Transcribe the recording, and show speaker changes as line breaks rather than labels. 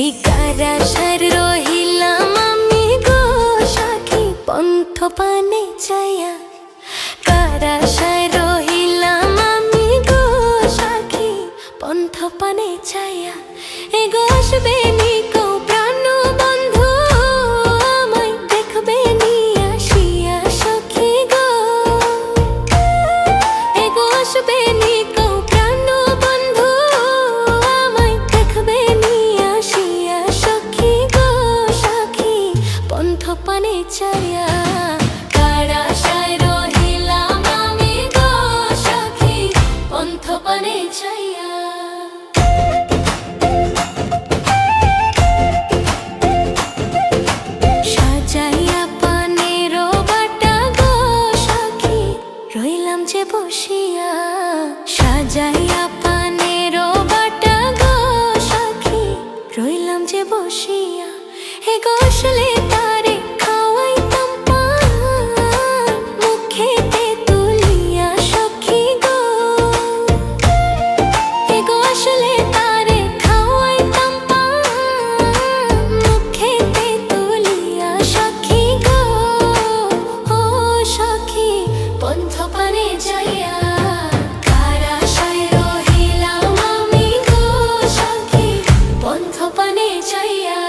কারাসার রহিলাম আমি গো সাখী পন্থ পানে চাইয়া। কারাসার রহিলাম আমি গো সাখী পন্থ পানে চাইয়া। এ গো আসবে নি কো প্রাণ বন্ধু আমায় দেখবে নি আসিয়া সখী গো। এ গো আসবে নি কো প্রাণ বন্ধু আমায় দেখবে নি আসিয়া সখী গো সখী পন্থ পানে চাইয়া। কারাসায় রহিলাম আমি গো সখী পন্থ পানে চাইয়া। সাজাইয়া পানের বাটা গো সখী রইলাম যে বসিয়া। সাজাইয়া পানের বাটা গো সখী রইলাম যে বসিয়া। হে গো আসলে তারে খাওয়াইতাম পান মুখেতে তুলিয়া সখী গো। হে গো আসলে তারে খাওয়াইতাম পান মুখেতে তুলিয়া সখী গো। ও সখী পন্থ পানে যাইয়া। কারাসায় রহিলাম আমি গো সখী পন্থ পানে যাইয়া।